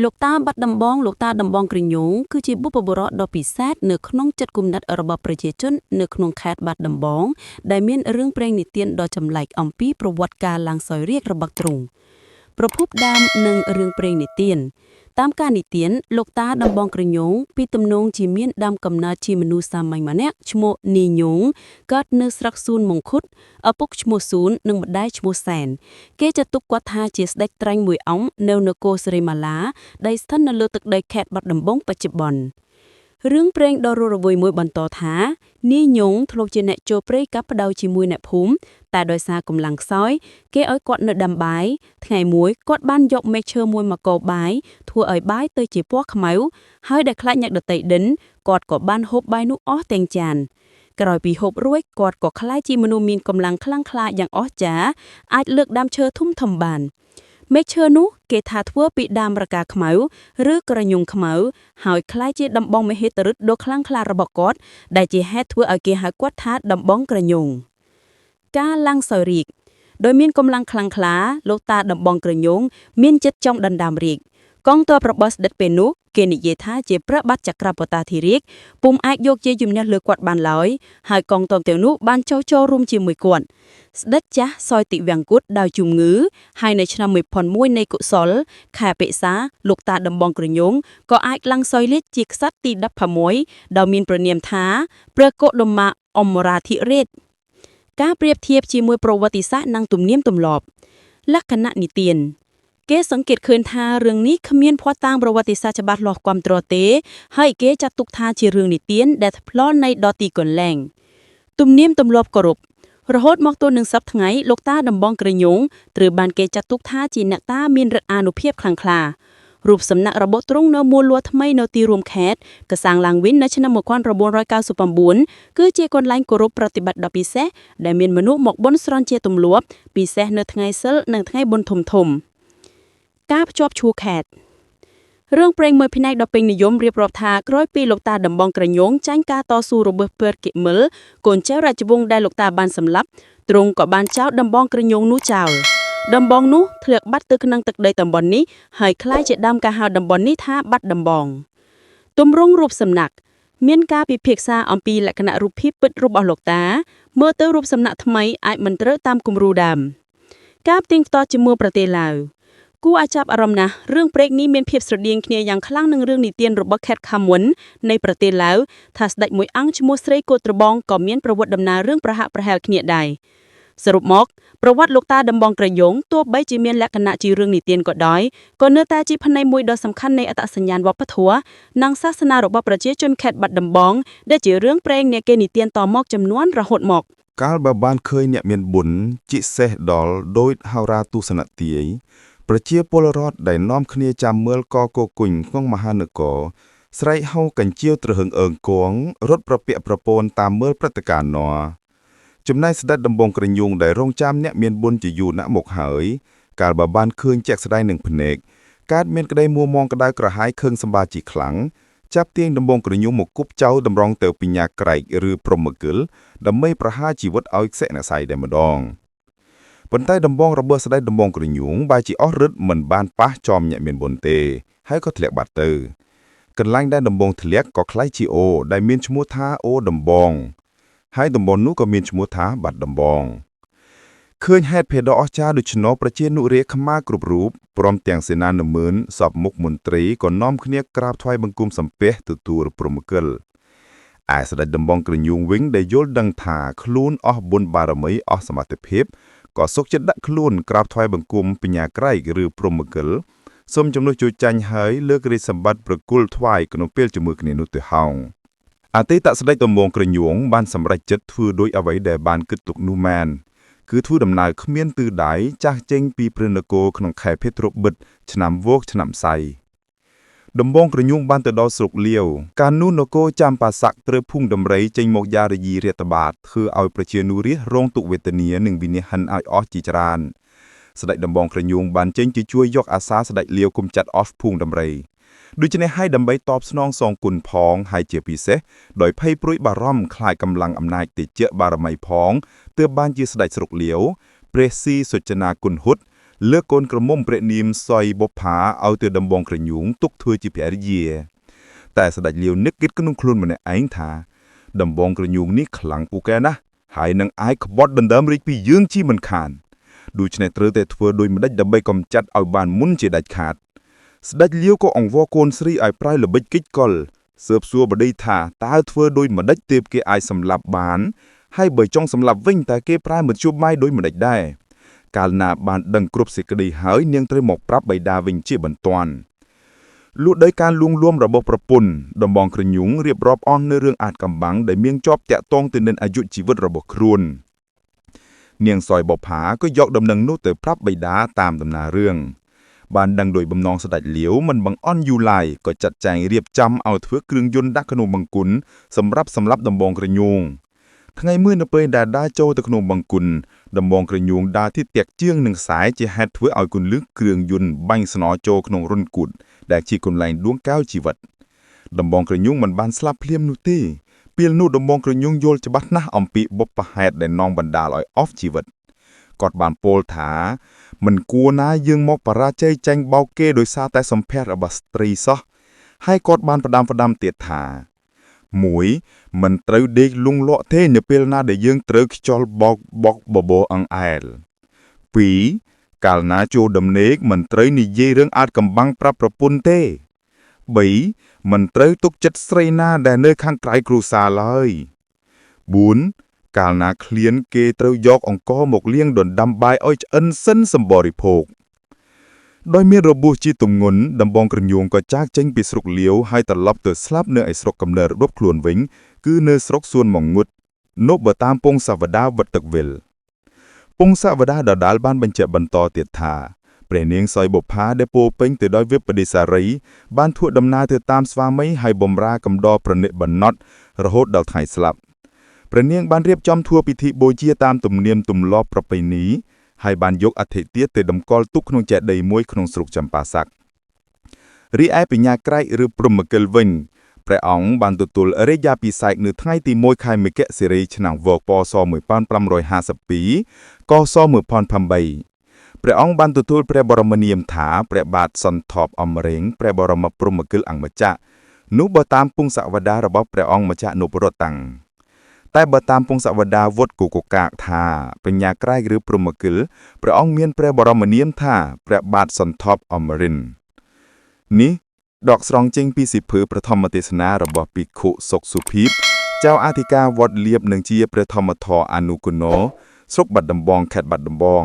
លោកតាបាត់ដំបងលោកតាដំបងក្រញូងគឺជាបុព្វបុរសដ៏ពិសេសនៅក្នុងចិត្តគំនិតរបស់ប្រជាជននៅក្នុងខេត្តបាត់ដំបងដែលមានរឿងព្រេងនិទានដ៏ចម្លែកអំពីប្រវត្តិការឡើងសោយរាជ្យរបស់ទ្រង់ប្រភពដើមនិងរឿងព្រេងនិទានតាមការនិទានលោកតាដំបងក្រញូងពីទំនងជាមានដើមកំណើតជាមនុស្សសាមញ្ញម្នាក់ឈ្មោះនីញូងកើតនៅស្រុកសួនមង្ឃុតឪពុកឈ្មោះសួននិងម្ដាយឈ្មោះសែនគេចាត់ទុកគាត់ថាជាស្ដេចត្រាញ់មួយអង្គនៅនគរសិរីមាឡាដែលស្ថិតនៅលើទឹកដីខេត្តបាត់ដំបងបច្ចុប្បន្នរឿងព្រេងដ៏រស់រវើកមួយបន្តថានីញូងធ្លាប់ជាអ្នកចូលព្រៃកាប់ផ្ដៅជាមួយអ្នកភូមិតែដោយសារកម្លាំងខ្សោយគេឲ្យគាត់នៅដាំបាយថ្ងៃមួយគាត់បានយកមែកឈើមួយមកកោបាយធ្វើឲ្យបាយទៅជាពណ៌ខ្មៅហើយដែលខ្លាចអ្នកដទៃដិនគាត់ក៏បានហូបបាយនោះអស់ទាំងចានក្រោយពីហូបរួចគាត់ក៏ក្លាយជាមនុស្សមានកម្លាំងខ្លាំងក្លាយ៉ាងអស្ចារ្យអាចលើកដើមឈើធំធំបានមែកឈើនោះគេថាធ្វើពីដើមរកាខ្មៅឬក្រញូងខ្មៅហើយคล้ายជាដំបងមហេតឫទ្ធិដ៏ខ្លាំងក្លារបស់គាត់ដែលជាហេតុធ្វើឲ្យគេហៅគាត់ថាដំបងក្រញូងការឡើងសោយរាជ្យដោយមានកម្លាំងខ្លាំងក្លាលោកតាដំបងក្រញូងមានចិត្តចង់ដណ្ដើមរាជ្យកងទ័ពរបស់ស្ដេចពេលនោះគេនិយាយថាជាព្រះបាទចក្រពតាធិរាជពុំអាចយកជាជំនះលើគាត់បានឡើយហើយកងទ័ពទាំងនោះបានចូលរួមជាមួយគាត់ស្ដេចចាស់សោយតិវាំងគុតដោយជំងឺហើយនៅឆ្នាំ1001នៃកុសលខែពិសាលោកតាដំបងក្រញូងក៏អាចឡើងសោយរាជ្យជាក្សត្រទី16ដោយមានព្រះនាមថាព្រះកុដមាអមរាធិរាជការប្រៀបធៀបជាមួយប្រវត្តិសាស្ត្រនិងទំនៀមទម្លាប់លក្ខណៈនិទានគេសង្កេតឃើញថារឿងនេះគ្មានភស្តុតាងប្រវត្តិសាស្ត្រច្បាស់លាស់គាំទ្រទេហើយគេចាត់ទុកថាជារឿងនិទានដែលផ្លន់នៃដទីកន្លែងទំនៀមទម្លាប់គោរពរហូតមកទល់នឹងសប្តាហ៍ថ្ងៃលោកតាដំបងក្រញូងត្រូវបានគេចាត់ទុកថាជាអ្នកតាមានឫទ្ធិអានុភាពខ្លាំងក្លារូបសំណាក់របស់ទ្រង់នៅមូលលួថ្មីនៅទីរួមខេត្តកសាងឡើងវិញនៅឆ្នាំ1999គឺជាកន្លែងគោរពប្រតិបត្តិដ៏ពិសេសដែលមានមនុស្សមកបន់ស្រន់ជាទម្លាប់ពិសេសនៅថ្ងៃសិលនិងថ្ងៃបុណ្យធំៗការភ្ជាប់ឈួរខេត្តរឿងព្រេងមួយផ្នែកដ៏ពេញនិយមរៀបរាប់ថាក្រោយពីលោកតាដំបងក្រញូងចាញ់ការតស៊ូរបស់ពើគិមិលកូនចៅរាជវង្សដែលលោកតាបានសម្លាប់ទ្រង់ក៏បានចោទដំបងក្រញូងនោះចោលដំបងនោះធ្លាក់បាត់ទៅក្នុងទឹកដីតំបន់នេះហើយក្លាយជាដើមការហៅតំបន់នេះថាបាត់ដំបងទម្រង់រូបសំណាកមានការពិភាក្សាអំពីលក្ខណៈរូបភាពពិតរបស់លោកតាមើលទៅរូបសំណាកថ្មីអាចមិនត្រូវតាមគំរូដើមការផ្ទៀងផ្ទាត់ជាមួយប្រទេសឡាវគួរឲ្យចាប់អារម្មណ៍ណាស់រឿងព្រេងនេះមានភាពស្រដៀងគ្នាយ៉ាងខ្លាំងនឹងរឿងនិទានរបស់ខេត្តខាមុននៃប្រទេសឡាវថាស្ដេចមួយអង្គឈ្មោះស្រីកូត្របងក៏មានប្រវត្តិដំណើររឿងប្រហាក់ប្រហែលគ្នាដែរសរុបមកប្រវត្តិលោកតាដំបងក្រញូងទោះបីជាមានលក្ខណៈជារឿងនិទានក៏ដោយក៏នៅតែជាផ្នែកមួយដ៏សំខាន់នៃអត្តសញ្ញាណវប្បធម៌និងសាសនារបស់ប្រជាជនខេត្តបាត់ដំបងដែលជារឿងព្រេងនៃគេនិទានតមកចំនួនរហូតមកកាលបើបានឃើញអ្នកមានបុណ្យជីកសេះដល់ដោយហោរាទស្សនទាយប្រជាពលរដ្ឋដែលនាំគ្នាចាំមើលកកគុញក្នុងមហានគរស្រែកហៅកញ្ជៀវត្រហឹងអើងគងរត់ប្រពាក់ប្រពន្ធតាមមើលព្រឹត្តិការណ៍ណចំណែកស្ដេចដំបងក្រញូងដែលរងចាំអ្នកមានបុណ្យជាយូរណាស់មកហើយកាលបើបានឃើញជាក់ស្ដែងនឹងភ្នែកកើតមានក្តីមួមងក្តៅក្រហាយខឹងសម្បាជាខ្លាំងចាប់ទាញដំបងក្រញូងមកគប់ចៅតម្រង់ទៅបញ្ញាក្រែកឬព្រហ្មកិលដើម្បីប្រហារជីវិតឲ្យខ្សែអ្នកសាយតែម្ដងប៉ុន្តែដំបងរបស់ស្ដេចដំបងក្រញូងបែរជាអស់រឹតមិនបានប៉ះចំអ្នកមានបុណ្យទេហើយក៏ធ្លាក់បាត់ទៅកន្លែងដែលដំបងធ្លាក់ក៏คล้ายជាអូដែលមានឈ្មោះថាអូដំបងហើយតំបន់នោះក៏មានឈ្មោះថាបាត់ដំបងឃើញហេតុភេទដ៏អស្ចារ្យដូច្នោះប្រជានុរាស្ត្រខ្មែរគ្រប់រូបព្រមទាំងសេនានុមឺនសពមុខមន្ត្រីក៏នាំគ្នាក្រាបថ្វាយបង្គំសំពះទទួលព្រហ្មកិលឯស្ដេចដំបងក្រញូងវិញដែលយល់ដឹងថាខ្លួនអស់បុណ្យបារមីអស់សមត្ថភាពក៏សុខចិត្តដាក់ខ្លួនក្រាបថ្វាយបង្គំបញ្ញាក្រែកឬព្រហ្មកិលសូមជំនួសជួយចាញ់ហើយលើករាជសម្បត្តិប្រគល់ថ្វាយក្នុងពេលជាមួយគ្នានោះទៅហោងអតីតស្ដេចដំបងក្រញូងបានសម្រេចចិត្តធ្វើដោយអ្វីដែលបានគិតទុកនោះមែនគឺធ្វើដំណើរគ្មានទិសដៅចាស់ចេញពីព្រះនគរក្នុងខែភេទ្របិតឆ្នាំវោកឆ្នាំសីដំបងក្រញូងបានទៅដល់ស្រុកលាវកាលនោះនគរចម្ប៉ាស័កត្រូវភុងដំរីចេញមកយ៉ារយីរាតបាតធ្វើឲ្យប្រជានុរាស្ត្ររងទុក្ខវេទនានិងវិនាហិនឲ្យអស់ជាច្រើនស្ដេចដំបងក្រញូងបានចេញទៅជួយយកអាសាស្ដេចលាវគុំចាត់អស់ភុងដំរីដូច្នេះហើយដើម្បីតបស្នងសងគុណផងហើយជាពិសេសដោយភ័យព្រួយបារម្ភខ្លាចកម្លាំងអំណាចទេជៈបារមីផងទើបបានជាស្ដេចស្រុកលាវព្រះស៊ីសុចនាគុណហុត เลือกกนกระมุมเปรนีมซอยบผาเอาเตือดำบองกระยุงตุกเธอจีแผลเยียแต่สดัดเลียวนึกกิดก็นุ่งคลุนมันในไอ้ถาดำบองกระยุงนี่ขลังปูแกนะหายนังไอ้ขบดเดิมริปียืงชีมันขานดูชในเตอแต่ทัวโดยมันได้ดับใบกำจัดเอาบานมุนเจดัดขาดสดัดเลียวก็อ่องวอโกนสรีไอ้ปลายระเบิดกิดกอลเสือบซัวบได้ท่าตาทัวโดยมันได้เตียบเกไอสำหรับบานให้เบยจ้องสำหรับวิ่งแต่เกปลายเหมือนชุบไม้โดยมันได้การนาบานดังกรุบสิกดีหายเนียงเตยหมกปรับใบดาวิ่งเชี่ยบันตอนลุโดยการลุงรวมระบบประปุนดำบองกระยุงเรียบรอบอ้อนในเรื่องอาจกำบังได้เมียงจอบแตะตองตื่นเดินอายุชีวิตระบบครุนเนียงซอยบผาก็ยกดำเนินนู้เตยปรับใบดาตามดำนาเรื่องบานดังโดยบำนองสดัดเหลียวมันบังอ้อนยูไลก็จัดแจงเรียบจำเอาเถือเครื่องยนต์ดักขนมบังกุลสำรับดำบองกระยุงทั้งไงเมื่อนเปยดาได้โจตะขนมบังกุลดำบองกระยุงดาที่เตียกเจื้องหนึ่งสายจะแฮดเถือเอากุลลึกเครื่องยนต์บังสนอโจขนมรุ่นกุดแดกชีคนไหลดวงก้าวชีวิตดำบองกระยุงมันบานสลับเพลียมนุตีเปียลนูดำบองกระยุงโยลจะบัดนะอมปีบบประแหดได้นองบรรดาลอยออฟชีวิตกอดบานโปลถามันกลัวนะยังมอกปราเจยแจงเบาเก้โดยซาแต่สมเพศอบัสตรีซะให้กอดบานประดำเตียดถาหมวยมันเตยเด็กลุงเลาะเทเนเปลนาได้ยังเตยจอลบอกบอังไอลปีกาลนาโจดำเนกมันเตยนิเยเรื่องอาจกำบังปรับประปุนเต้บีมันเตยตุกจัดสไยนาได้เนื้อข้างไกลครูซาเลยบุญกาลนาเคลียนเกเตยยอกองกอหมกเลี้ยงดนดำใบอ้อยอันเส้นสมบริโภคโดยมีระบุจีตุ่มงนดำบองกระยุงก็จากเจงปีสรุกเลี้ยวให้ตลบเตือสลับเนื้อไอสรกกำเนิดรบคลวนวิงคือเนื้อสรกส่วนหม่องงุดนบตามปงสาวดาวัดตึกเวลปงสาวดาดาลบ้านบรรเจบรรตอเตียดทาเปรเนียงซอยบพาได้โปเป้งเตือดอยเว็บปฏิสารีบ้านทั่วดำนาเตือตามสวาไม่ให้บมรากำดอประเนบันนอดระโหดดาวไทยสลับเปรเนียงบ้านเรียบจอมทั่วพิธีโบเจียตามตุ่มเนียมตุ่มลอบประเพณีให้บานยกอธิเตียเตดำกอลตุกขนงแจดใดมวยขนงสรุกจำปาสักรีไอปัญญาใกล้หรือปรุมเกลวิงพระองค์บานตุลเรยาปีไซน์เนื้อทั้งตีมวยไข่เมเกะสิริฉนังวอกปอซอมือป้อน150 ปีก็ซอมือพรพัมใบพระองค์บานตุลพระบรมเนียมถาพระบาทสันทอบอมเริงพระบรมปรุมเกลอังมจะนุบตามปุงสวดาระบบพระองค์มจะนุปรตังแต่บตามพงศาวดาวดกุกกากทาเป็นยาใกล้หรือปรุมกิลพระองค์เมียนพระบรมเนียมท่าพระบาทสันทอบอมรินนี้ดอกสรองจริงปีสิผือประธรรมเทศนาระบบปิขุศกสุพีบเจ้าอาธิกาวัดเลียบหนึ่งเจียประธรรมทออนุกุโนสกบัดดำบองแคดบัดดำบอง